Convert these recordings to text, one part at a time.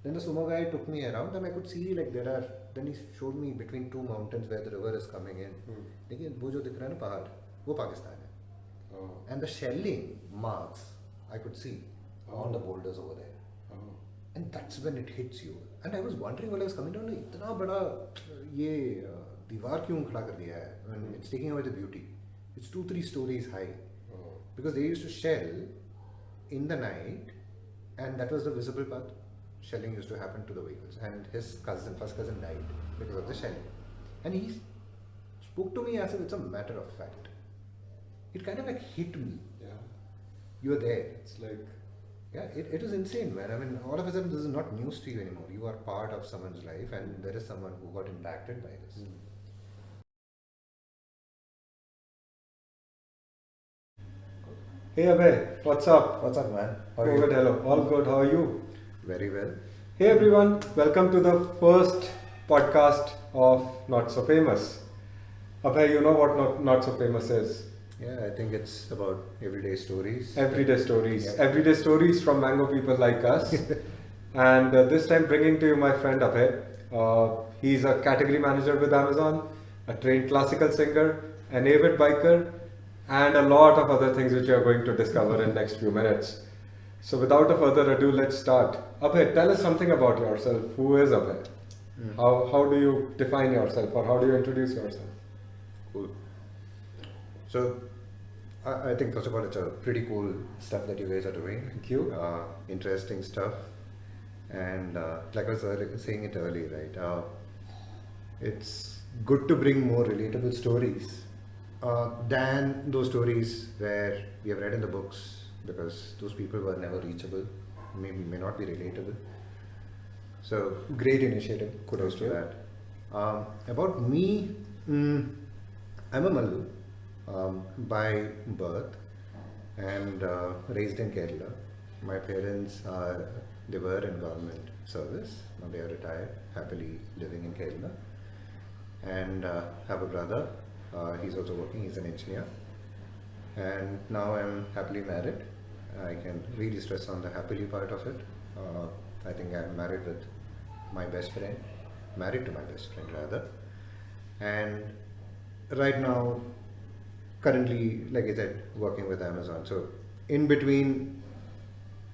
Then the sumo guy took me around and I could see like there are, then he showed me between two mountains where the river is coming in. लेकिन वो जो दिख रहा है ना पहाड़, वो पाकिस्तान है. Oh. And the shelling marks I could see on the boulders over there. Oh. And that's when it hits you. And I was wondering while I was coming down, इतना बड़ा ये दीवार क्यों खड़ा कर दिया है? And it's taking away the beauty. It's 2-3 stories high. Oh. Because they used to shell in the night, and that was the visible path. Shelling used to happen to the vehicles, and his cousin, first cousin, died because of the shelling. And he spoke to me as if it's a matter of fact. It kind of like hit me. Yeah. You were there. It's like, Yeah, it is insane, man. I mean, all of a sudden, this is not news to you anymore. You are part of someone's life, and there is someone who got impacted by this. hey Abhay, what's up? What's up, man? How are Covid, you? hello. All good. How are you? Very well. Hey everyone, welcome to the first podcast of Not So Famous. Abhay, you know what Not So Famous is? Yeah, I think it's about everyday stories. Everyday stories. Yep. Everyday stories from Mango people like us. And this time bringing to you my friend Abhay. He's a category manager with Amazon, a trained classical singer, an avid biker, and a lot of other things which you are going to discover in next few minutes. So without a further ado, let's start. Abhay, tell us something about yourself. Who is Abhay? How do you define yourself, or how do you introduce yourself? Cool. So, I think first of all, it's a pretty cool stuff that you guys are doing. Thank you. Interesting stuff. And like I was saying it earlier, right? It's good to bring more relatable stories than those stories where we have read in the books, because those people were never reachable, may not be relatable. So great initiative, kudos to that. About me, I'm a Mallu by birth and raised in Kerala. My parents they were in government service. Now they are retired, happily living in Kerala. And have a brother. He's also working. He's an engineer. And now I'm happily married. I can really stress on the happily part of it. I think I'm married with my best friend, married to my best friend rather. And right now, currently, like I said, working with Amazon. So in between,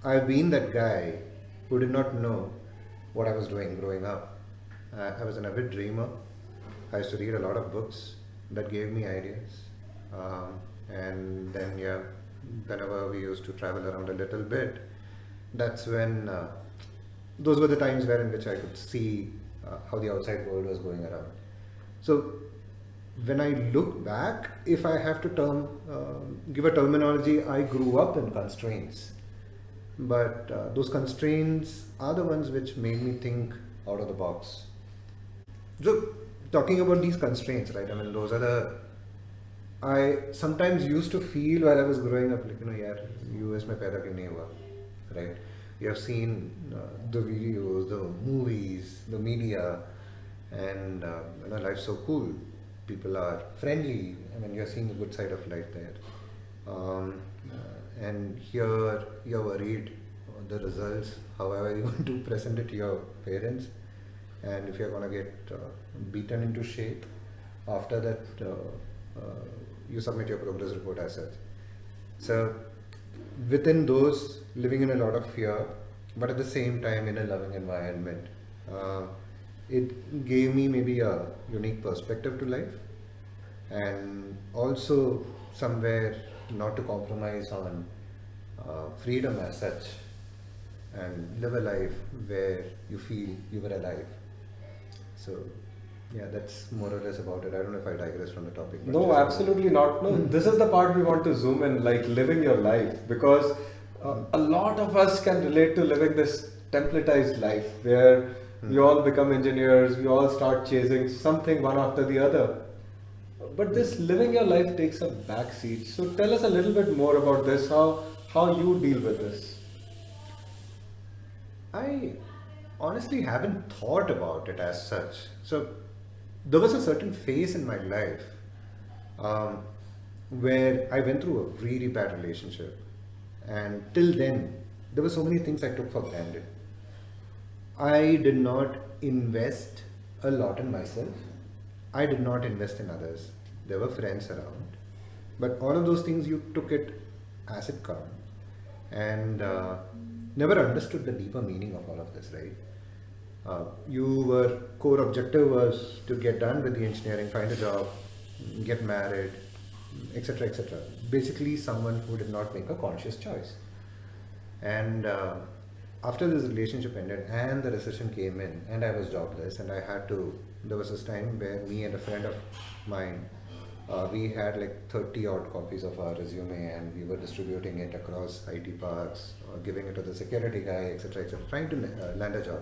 I've been that guy who did not know what I was doing growing up. I was an avid dreamer. I used to read a lot of books that gave me ideas. And then, yeah, whenever we used to travel around a little bit, that's when those were the times in which I could see how the outside world was going around. So when I look back, if I have to give a terminology, I grew up in constraints. But those constraints are the ones which made me think out of the box. So talking about these constraints, right? I mean, those are I sometimes used to feel while I was growing up, like, yaar, US mein paida kyun nahi hua, right? You have seen the videos, the movies, the media, and life's so cool. People are friendly. I mean, you're seeing the good side of life there. And here you're worried the results, however you want to present it to your parents, and if you're going to get beaten into shape. After that, you submit your progress report as such. So within those, living in a lot of fear, but at the same time in a loving environment, it gave me maybe a unique perspective to life, and also somewhere not to compromise on freedom as such, and live a life where you feel you were alive. So yeah, that's more or less about it. I don't know if I digress from the topic. But No, absolutely not. No, this is the part we want to zoom in, like living your life, because a lot of us can relate to living this templatized life where we all become engineers, we all start chasing something one after the other. But this living your life takes a back seat. So tell us a little bit more about this, how you deal with this. I honestly haven't thought about it as such. So there was a certain phase in my life where I went through a really bad relationship, and till then there were so many things I took for granted. I did not invest a lot in myself. I did not invest in others. There were friends around. But all of those things you took it as it come and never understood the deeper meaning of all of this, right? Your core objective was to get done with the engineering, find a job, get married, etc., etc. Basically, someone who did not make a conscious choice. And after this relationship ended and the recession came in and I was jobless and I had to, there was this time where me and a friend of mine, we had like 30 odd copies of our resume and we were distributing it across IT parks, giving it to the security guy, etc., etc., trying to land a job.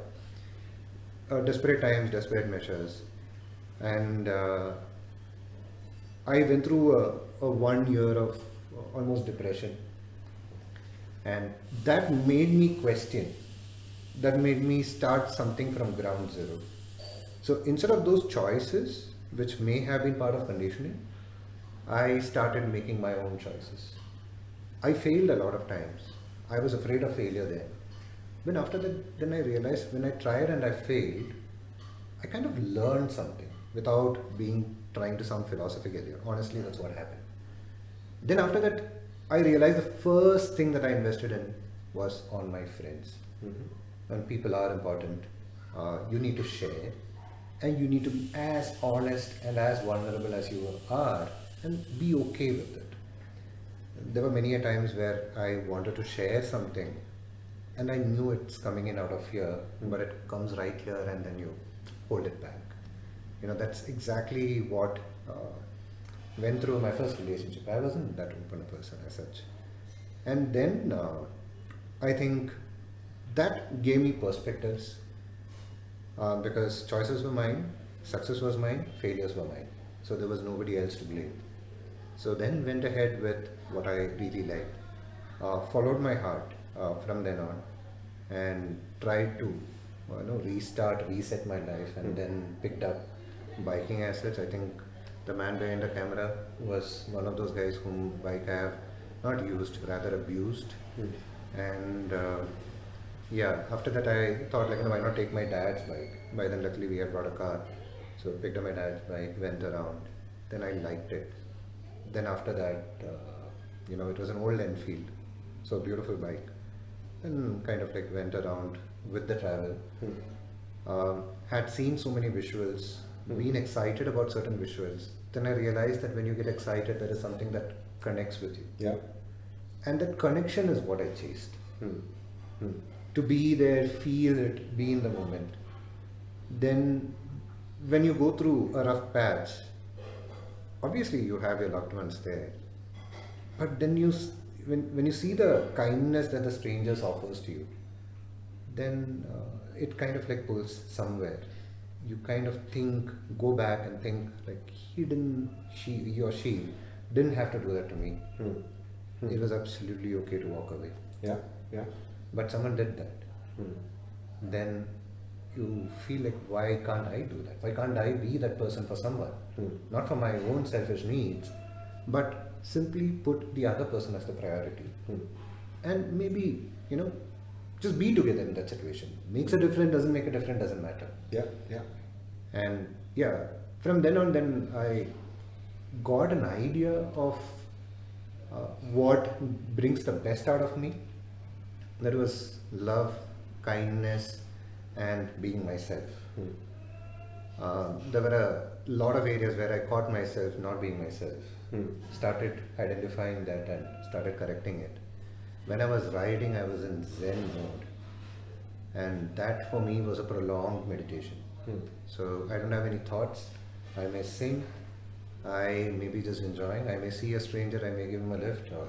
Desperate times, desperate measures. And I went through a 1 year of almost depression. And that made me question, that made me start something from ground zero. So instead of those choices, which may have been part of conditioning, I started making my own choices. I failed a lot of times. I was afraid of failure then. But after that, then I realized when I tried and I failed, I kind of learned something without trying to sound philosophical here. Honestly, that's what happened. Then after that, I realized the first thing that I invested in was on my friends. And people are important. You need to share and you need to be as honest and as vulnerable as you are and be okay with it. There were many a times where I wanted to share something and I knew it's coming in out of fear, but it comes right here and then you hold it back. That's exactly what went through my first relationship. I wasn't that open a person as such. And then I think that gave me perspectives because choices were mine, success was mine, failures were mine. So there was nobody else to blame. So then went ahead with what I really liked, followed my heart from then on and tried to reset my life and then picked up biking as such. I think the man behind the camera was one of those guys whom bike I have not used, rather abused. And after that I thought why not take my dad's bike. By then luckily we had brought a car. So picked up my dad's bike, went around. Then I liked it. Then after that, it was an old Enfield. So beautiful bike. Then kind of went around with the travel. Had seen so many visuals, been excited about certain visuals. Then I realized that when you get excited, there is something that connects with you. Yeah. And that connection is what I chased. To be there, feel it, be in the moment. Then when you go through a rough patch, obviously you have your loved ones there. But then when you see the kindness that the strangers offers to you, then it kind of pulls somewhere. You kind of go back and think he or she didn't have to do that to me. It was absolutely okay to walk away. Yeah, yeah. But someone did that. Then you feel why can't I do that? Why can't I be that person for someone? Not for my own selfish needs, but simply put the other person as the priority. And maybe, just be together in that situation. Makes a difference, doesn't make a difference, doesn't matter. Yeah, yeah. And from then on, then I got an idea of what brings the best out of me. That was love, kindness, and being myself. There were a lot of areas where I caught myself not being myself. Started identifying that and started correcting it. When I was riding, I was in Zen mode. And that for me was a prolonged meditation. So I don't have any thoughts. I may sing. I may be just enjoying. I may see a stranger. I may give him a lift. Or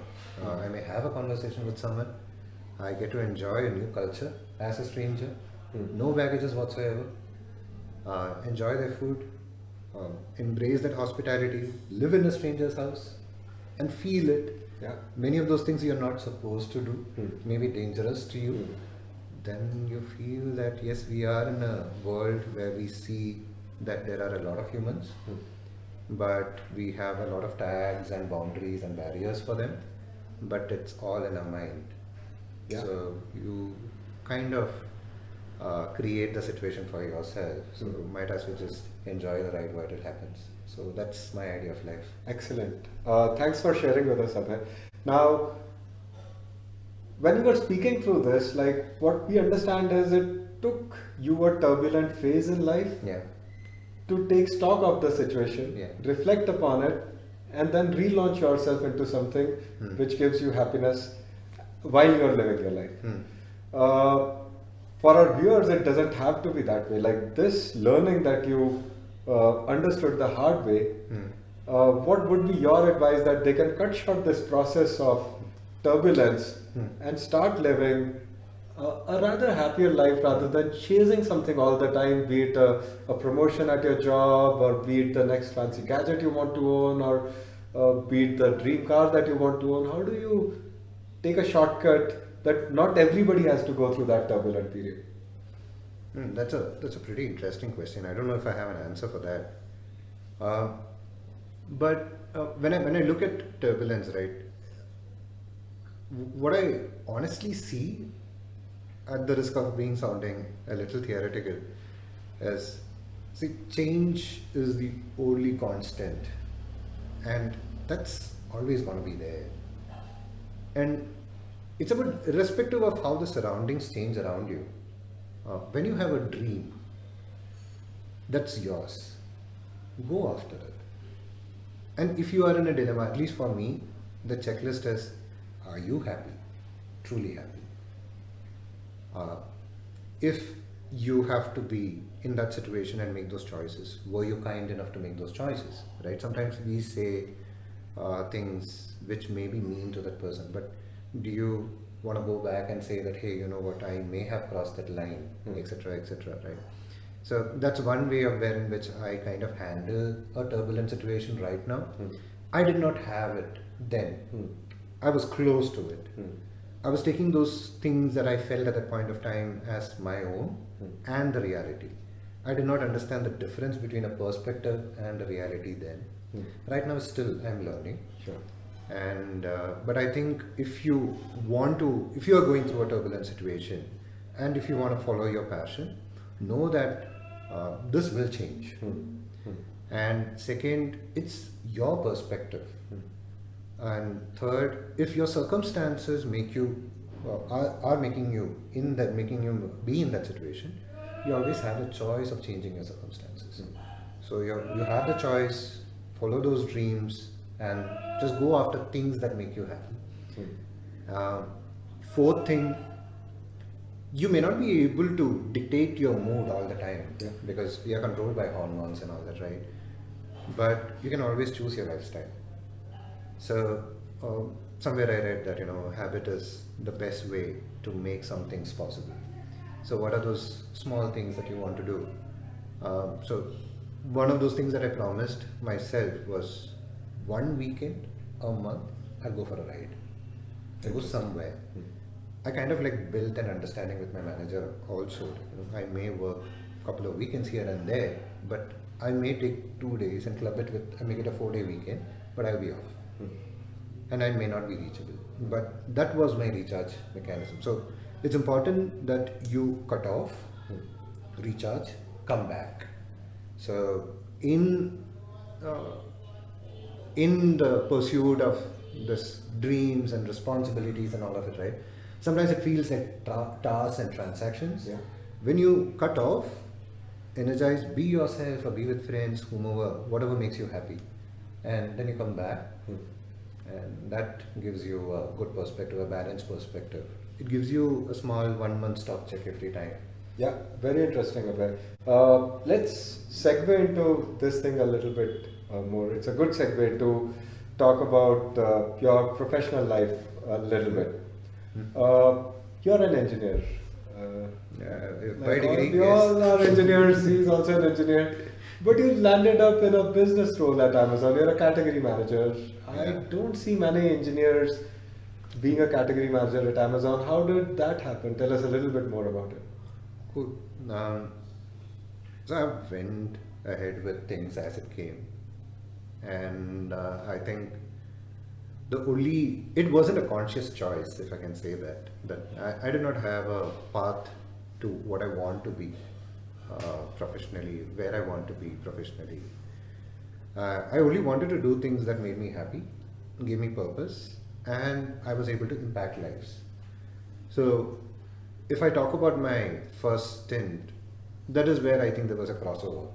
I may have a conversation with someone. I get to enjoy a new culture as a stranger. No baggages whatsoever. Enjoy their food. Embrace that hospitality. Live in a stranger's house. And feel it. Yeah. Many of those things you're not supposed to do. May be dangerous to you. Then you feel that yes, we are in a world where we see that there are a lot of humans, but we have a lot of tags and boundaries and barriers for them, but it's all in our mind. Yeah. So you kind of create the situation for yourself. So might as well just enjoy the ride while it happens. So that's my idea of life. Excellent. Thanks for sharing with us, Abhay. Now, when you were speaking through this, like what we understand is it took you a turbulent phase in life Yeah. to take stock of the situation, Yeah. reflect upon it, and then relaunch yourself into something which gives you happiness while you're living your life. Uh, for our viewers, it doesn't have to be that way. Like this learning that you understood the hard way, what would be your advice that they can cut short this process of turbulence and start living a rather happier life rather than chasing something all the time, be it a promotion at your job, or be it the next fancy gadget you want to own, or be it the dream car that you want to own? How do you take a shortcut that not everybody has to go through that turbulent period? That's a pretty interesting question. I don't know if I have an answer for that. But when I look at turbulence, right, what I honestly see, at the risk of being sounding a little theoretical, is, see, change is the only constant, and that's always going to be there. And it's about irrespective of how the surroundings change around you. When you have a dream that's yours, go after it. And if you are in a dilemma, at least for me, the checklist is: are you happy? Truly happy? If you have to be in that situation and make those choices, were you kind enough to make those choices? Right? Sometimes we say things which may be mean to that person, but do you want to go back and say that, hey, you know what, I may have crossed that line, etc., etc., right? So that's one way of where in which I kind of handle a turbulent situation right now. I did not have it then. I was close to it. I was taking those things that I felt at that point of time as my own and the reality. I did not understand the difference between a perspective and a reality then. Right now, still I'm learning. Sure. And but I think if you are going through a turbulent situation, and if you want to follow your passion, know that this will change. And second, it's your perspective. And third, if your circumstances make you are making you be in that situation, you always have the choice of changing your circumstances. So you have the choice. Follow those dreams and just go after things that make you happy. Fourth thing, you may not be able to dictate your mood all the time, because we are controlled by hormones and all that, right? But you can always choose your lifestyle. So somewhere I read that, habit is the best way to make some things possible. So what are those small things that you want to do? So one of those things that I promised myself was, one weekend a month I'll go for a ride. I'll go somewhere. I kind of like built an understanding with my manager also. I may work a couple of weekends here and there, but I may take 2 days and club it with, make it a 4-day weekend, but I'll be off. And I may not be reachable. But that was my recharge mechanism. So it's important that you cut off, recharge, come back. So in the pursuit of this dreams and responsibilities and all of it, right? Sometimes it feels like tasks and transactions. When you cut off, energize, be yourself or be with friends, whomever, whatever makes you happy, and then you come back, and that gives you a good perspective, a balanced perspective. It gives you a small 1-month stock check every time. Yeah, very interesting, Abhay. Let's segue into this thing a little bit more. It's a good segue to talk about your professional life a little bit. You're an engineer. By degree, we all are engineers. He's also an engineer. But you landed up in a business role at Amazon. You're a category manager. I don't see many engineers being a category manager at Amazon. How did that happen? Tell us a little bit more about it. Cool. So I went ahead with things as it came, and I think it wasn't a conscious choice, if I can say that. That I did not have a path to what I want to be professionally, where I want to be professionally. I only wanted to do things that made me happy, gave me purpose, and I was able to impact lives. So, if I talk about my first stint, that is where I think there was a crossover.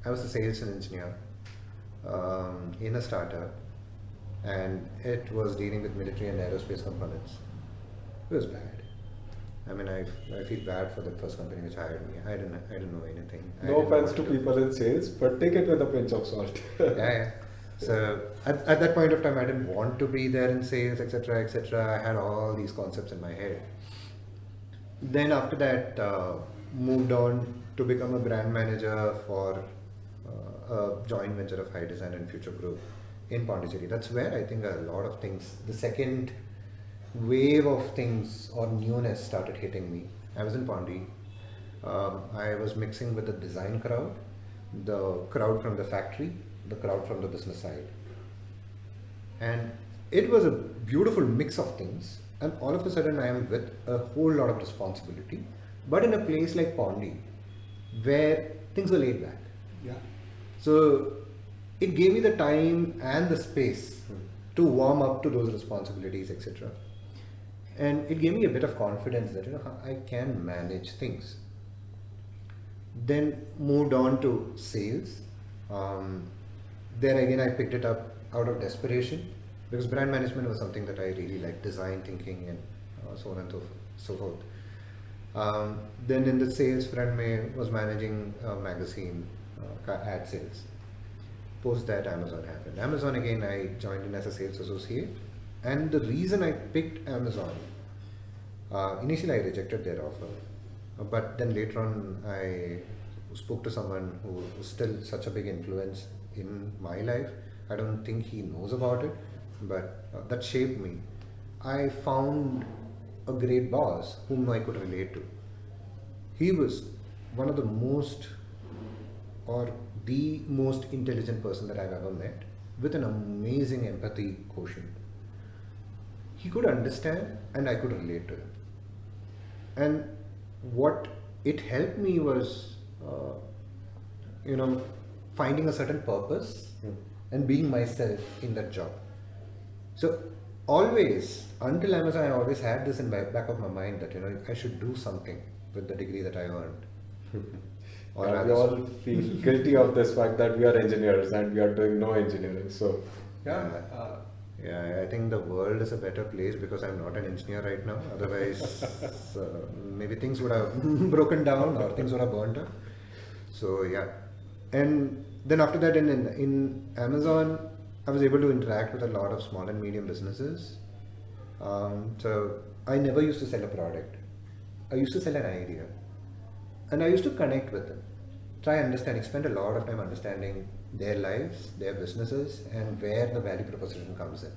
I was a sales and engineer in a startup, and it was dealing with military and aerospace components. It was bad. I mean, I feel bad for the first company which hired me. I didn't know anything. I No didn't know offense what to do. people in sales, but take it with a pinch of salt. Yeah. So at that point of time, I didn't want to be there in sales, etc., etc. I had all these concepts in my head. Then after that, moved on to become a brand manager for a joint venture of High Design and Future Group in Pondicherry. That's where I think a lot of things, the second wave of things or newness started hitting me. I was in Pondi. I was mixing with the design crowd, the crowd from the factory, the crowd from the business side. And it was a beautiful mix of things. And all of a sudden, I am with a whole lot of responsibility, but in a place like Pondi, where things were laid back. Yeah. So it gave me the time and the space to warm up to those responsibilities, etc. And it gave me a bit of confidence that I can manage things. Then moved on to sales. There again, I picked it up out of desperation because brand management was something that I really liked, design thinking and so on and so forth. Then in the sales front, I was managing a magazine, ad sales. Post that, Amazon happened. Amazon again, I joined in as a sales associate. And the reason I picked Amazon, initially I rejected their offer. But then later on, I spoke to someone who was still such a big influence in my life. I don't think he knows about it, but that shaped me. I found a great boss whom I could relate to. He was one of the most intelligent person that I've ever met, with an amazing empathy quotient. He could understand and I could relate to him. And what it helped me was, finding a certain purpose and being myself in that job. So always, until Amazon, I always had this in the back of my mind that, I should do something with the degree that I earned. Or Yeah, we rather, all feel guilty of this fact that we are engineers and we are doing no engineering. So, yeah. yeah, I think the world is a better place because I'm not an engineer right now. Otherwise, maybe things would have broken down or things would have burnt up. So yeah, and then after that, in Amazon, I was able to interact with a lot of small and medium businesses. So I never used to sell a product. I used to sell an idea, and I used to connect with them, try understanding, spend a lot of time understanding their lives, their businesses, and where the value proposition comes in.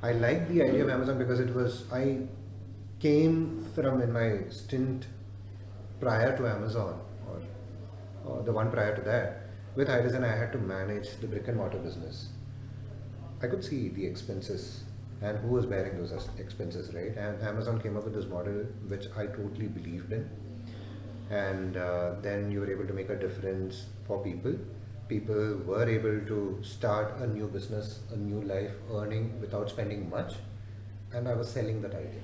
I liked the idea of Amazon because I came from, in my stint prior to Amazon, or the one prior to that, with High Design, I had to manage the brick and mortar business. I could see the expenses and who was bearing those expenses, right? And Amazon came up with this model which I totally believed in. And then you were able to make a difference for people. People were able to start a new business, a new life, earning without spending much. And I was selling that idea.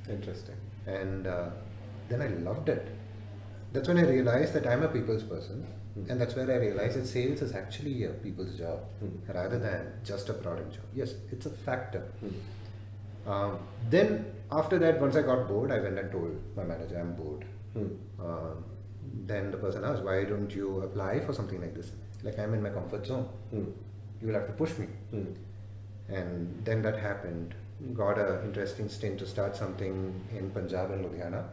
Interesting. And then I loved it. That's when I realized that I'm a people's person. And that's where I realized that sales is actually a people's job rather than just a product job. Yes, it's a factor. Then after that, once I got bored, I went and told my manager, I'm bored. Then the person asked, why don't you apply for something like this? Like, I'm in my comfort zone. You will have to push me. And then that happened. Got an interesting stint to start something in Punjab and Ludhiana.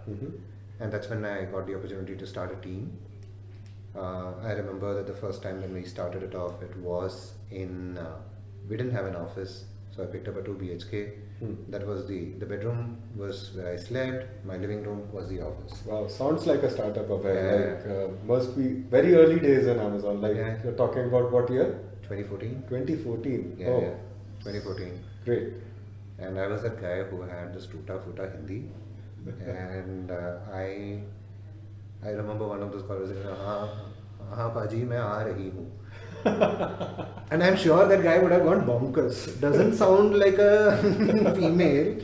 And that's when I got the opportunity to start a team. I remember that the first time when we started it off, it was we didn't have an office. So I picked up a 2 BHK. That was the bedroom was where I slept. My living room was the office. Wow, sounds like a startup of Yeah. must be very early days in Amazon. Like Yeah. you're talking about what year? 2014. 2014. Yeah, Oh, yeah. 2014. great. And I was that guy who had this tuta futa Hindi. And I I remember one of those conversations, हाँ पाजी मैं आ रही हूँ. And I'm sure that guy would have gone bonkers. Doesn't sound like a female.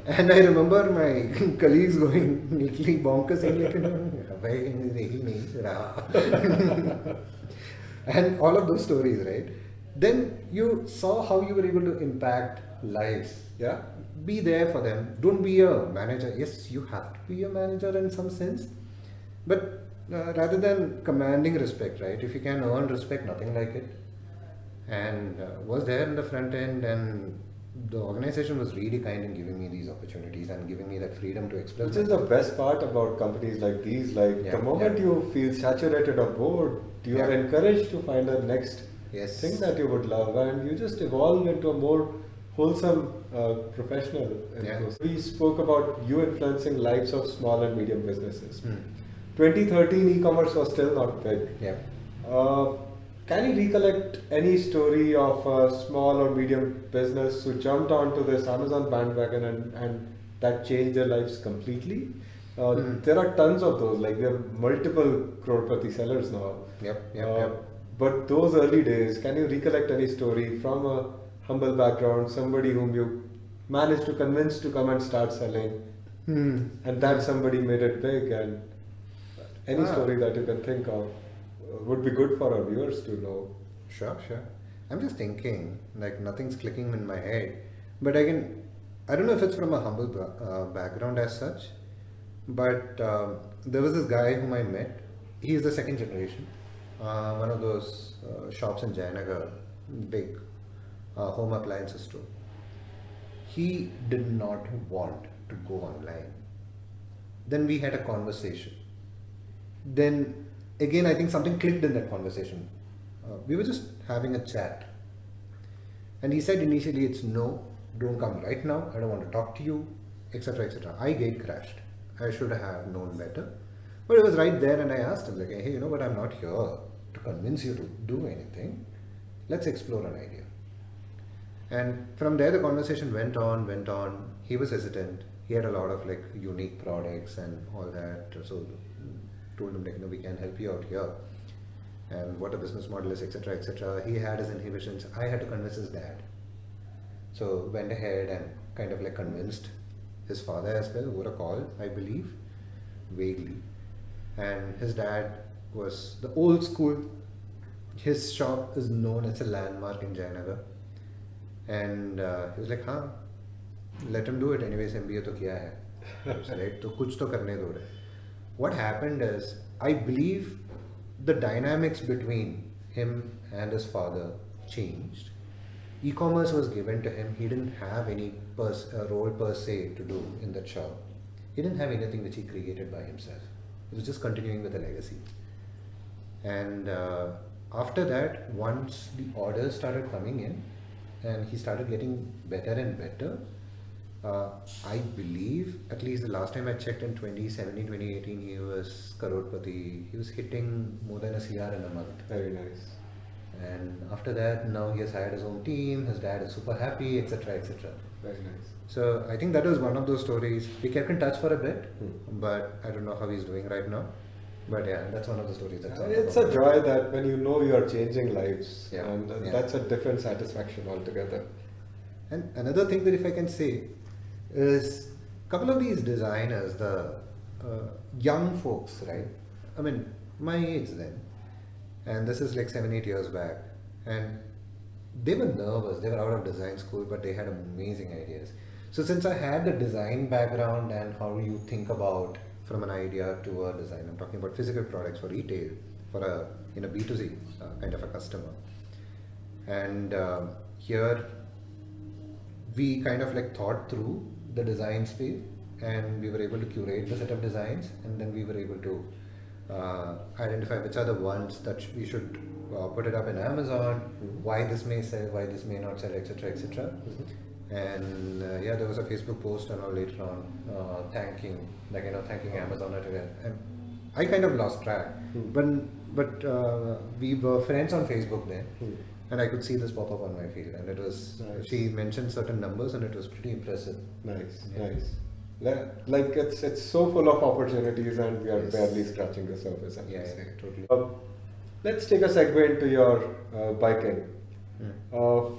And I remember my colleagues going neatly bonkers, saying like, "Abhay rahi nahi raha." And all of those stories, right? Then you saw how you were able to impact lives. Yeah. Be there for them. Don't be a manager. Yes, you have to be a manager in some sense, but rather than commanding respect, right? If you can earn respect, nothing like it. And was there in the front end, and the organization was really kind in giving me these opportunities and giving me that freedom to express. Which is the best part about companies like these. Like Yeah, the moment yeah. you feel saturated or bored, you are Yeah. encouraged to find the next Yes. thing that you would love, and you just evolve into a more wholesome professional. in Yeah. those. We spoke about you influencing lives of small and medium businesses. Hmm. 2013 e-commerce was still not big. Yeah. Can you recollect any story of a small or medium business who jumped onto this Amazon bandwagon and that changed their lives completely? There are tons of those, like we have multiple crorepati sellers now. Yep. But those early days, can you recollect any story from a humble background, somebody whom you managed to convince to come and start selling, and that somebody made it big, and any story that you can think of would be good for our viewers to know. Sure. I'm just thinking, like nothing's clicking in my head, but I don't know if it's from a humble background as such, but there was this guy whom I met. He is the second generation, one of those shops in Jayanagar, big home appliances store. He did not want to go online. Then we had a conversation. Then again, I think something clicked in that conversation. We were just having a chat. And he said initially, it's no, don't come right now, I don't want to talk to you, etc. etc. I gate crashed. I should have known better. But it was right there, and I asked him, like, hey, you know what, I'm not here to convince you to do anything. Let's explore an idea. And from there, the conversation went on. He was hesitant. He had a lot of like unique products and all that. So told him, like, you know, we can help you out here, and what a business model is, etc. etc. He had his inhibitions. I had to convince his dad. So went ahead and kind of like convinced his father as well over a call, I believe, vaguely. And his dad was the old school. His shop is known as a landmark in Jayanagar. And he was like, हाँ, let him do it. Anyways, MBA तो किया है, right? तो कुछ तो करने दो रे. What happened is, I believe the dynamics between him and his father changed. E-commerce was given to him. He didn't have any role per se to do in that shop. He didn't have anything which he created by himself. He was just continuing with the legacy. And after that, once the orders started coming in and he started getting better and better, I believe, at least the last time I checked in 2017, 2018, he was crorepati. He was hitting more than a CR in a month. Very nice. And after that, now he has hired his own team. His dad is super happy, etc., etc. Very nice. So I think that was one of those stories. We kept in touch for a bit, but I don't know how he's doing right now. But yeah, that's one of the stories. It's a joy that when you know you are changing lives, Yeah, and yeah. that's a different satisfaction altogether. And another thing that if I can say is a couple of these designers, the young folks, right? I mean, my age then, and this is like 7-8 years back, and they were nervous. They were out of design school, but they had amazing ideas. So since I had the design background and how you think about from an idea to a design, I'm talking about physical products for retail, for a B2C kind of a customer, and here we kind of like thought through the design space, and we were able to curate the set of designs, and then we were able to identify which are the ones that we should put it up in Amazon, why this may sell, why this may not sell, etc., etc. And yeah, there was a Facebook post and all later on thanking Amazon and I kind of lost track, but we were friends on Facebook then. And I could see this pop up on my feed, and it was Nice. she mentioned certain numbers, and it was pretty impressive. Nice, Yeah. nice. Like it's so full of opportunities, and we are Yes. barely scratching the surface. I would Yeah, say. yeah, totally. Let's take a segue into your biking. Mm. Uh,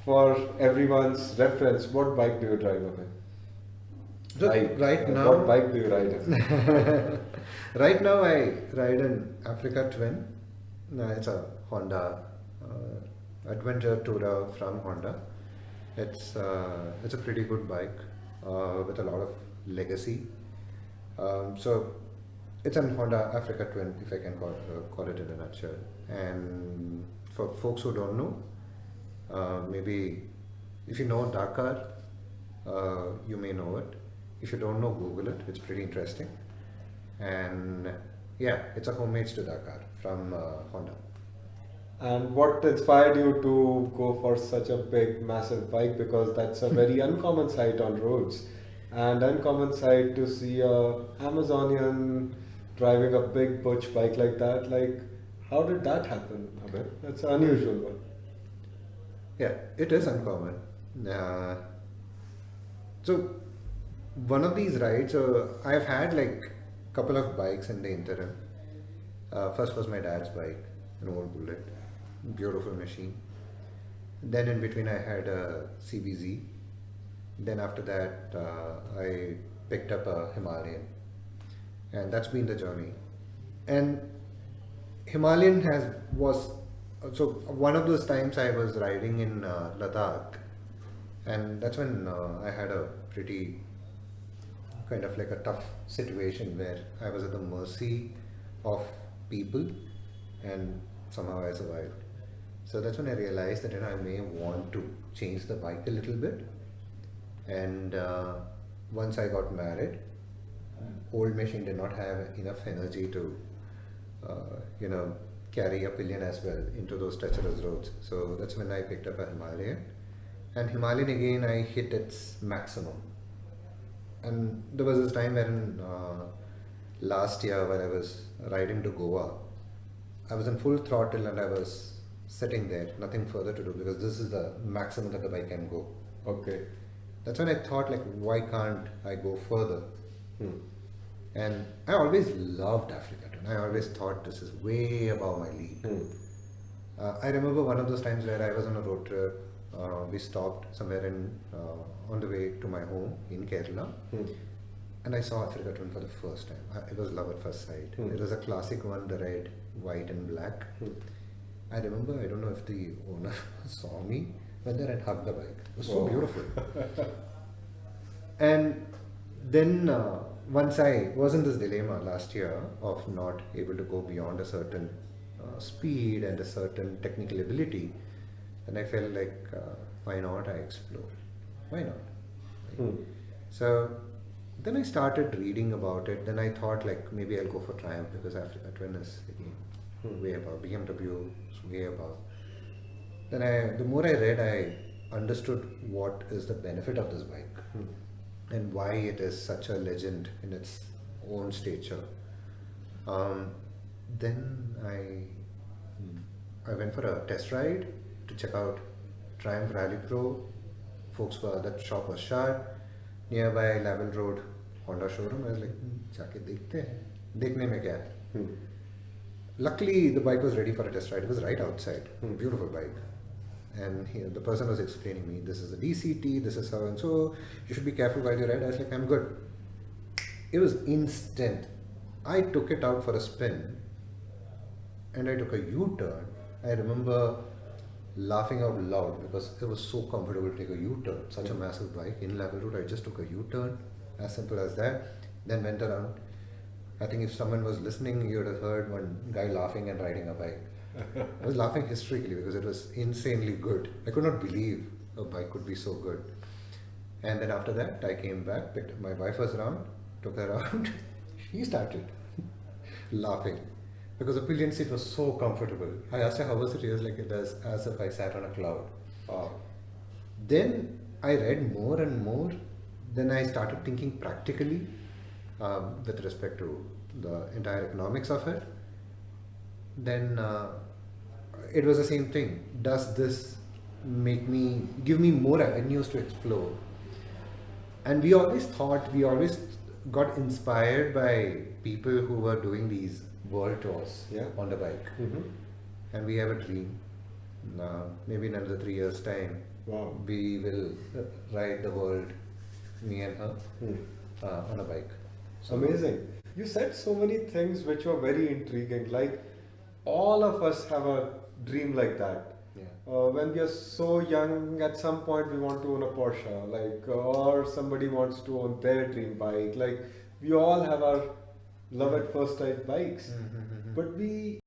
for everyone's reference, what bike do you drive, Abhay? So right now, what bike do you ride in? right now I ride an Africa Twin. No, it's a Honda Adventure Tourer from Honda. It's a pretty good bike with a lot of legacy. So it's an Honda Africa Twin, if I can call it in a nutshell. And for folks who don't know, maybe if you know Dakar, you may know it. If you don't know, Google it. It's pretty interesting. And yeah, it's a homemade to Dakar from Honda. And what inspired you to go for such a big, massive bike? Because that's a very uncommon sight on roads, and uncommon sight to see a Amazonian driving a big butch bike like that. Like, how did that happen, Abhay? That's an unusual one. Yeah, it is uncommon. Uh, so one of these rides, I've had like couple of bikes in the interim. First was my dad's bike, an old Bullet, beautiful machine. Then in between I had a CBZ. Then after that I picked up a Himalayan, and that's been the journey. And Himalayan was so one of those times I was riding in Ladakh, and that's when I had a pretty kind of like a tough situation where I was at the mercy of people, and somehow I survived. So that's when I realized that I may want to change the bike a little bit. And once I got married, old machine did not have enough energy to you know, carry a pillion as well into those treacherous roads. So that's when I picked up a Himalayan, and Himalayan again I hit its maximum. And there was this time when last year when I was riding to Goa, I was in full throttle and I was sitting there, nothing further to do because this is the maximum that the bike can go. Okay. That's when I thought like, why can't I go further? Hmm. And I always loved Africa. I always thought this is way above my league. Hmm. I remember one of those times where I was on a road trip. We stopped somewhere on the way to my home in Kerala, Hmm. and I saw Africa Twin for the first time. It was love at first sight. Hmm. It was a classic one, the red, white, and black. Hmm. I remember, I don't know if the owner saw me, went there and hugged the bike. It was so Wow. beautiful. And then once I was in this dilemma last year of not able to go beyond a certain speed and a certain technical ability, then I felt like, why not I explore? Why not? Hmm. So then I started reading about it. Then I thought like maybe I'll go for Triumph because Africa Twin is again way above. BMW is way above. Then the more I read, I understood what is the benefit of this bike and why it is such a legend in its own stature. Then I went for a test ride to check out Triumph Rally Pro. That shop was shut. Nearby Lavel Road Honda showroom. I was like, जाके देखते हैं. देखने में क्या है? Hmm. Luckily, the bike was ready for a test ride. It was right outside. Hmm. Beautiful bike. And the person was explaining me, this is a DCT, this is how and so. You should be careful while you ride. I was like, I'm good. It was instant. I took it out for a spin, and I took a U-turn. I remember laughing out loud because it was so comfortable to take a U-turn. Such a massive bike in Level Road. I just took a U-turn, as simple as that. Then went around. I think if someone was listening, you would have heard one guy laughing and riding a bike. I was laughing hysterically because it was insanely good. I could not believe a bike could be so good. And then after that, I came back, picked up my wife was around, took her around. She started laughing because the pillion seat was so comfortable. I asked her how was it. She was like, it was as if I sat on a cloud. Then I read more and more. Then I started thinking practically with respect to the entire economics of it. Then it was the same thing. Does this give me more avenues to explore? And we always thought, we always got inspired by people who were doing these world tours Yeah. on the bike. Mm-hmm. And we have a dream. Maybe in another 3 years' time, Wow. we will ride the world, me and her, on a bike. So Amazing. You said so many things which were very intriguing. Like all of us have a dream like that. Yeah. When we are so young, at some point we want to own a Porsche, like, or somebody wants to own their dream bike. Like we all have our love at first sight bikes, but we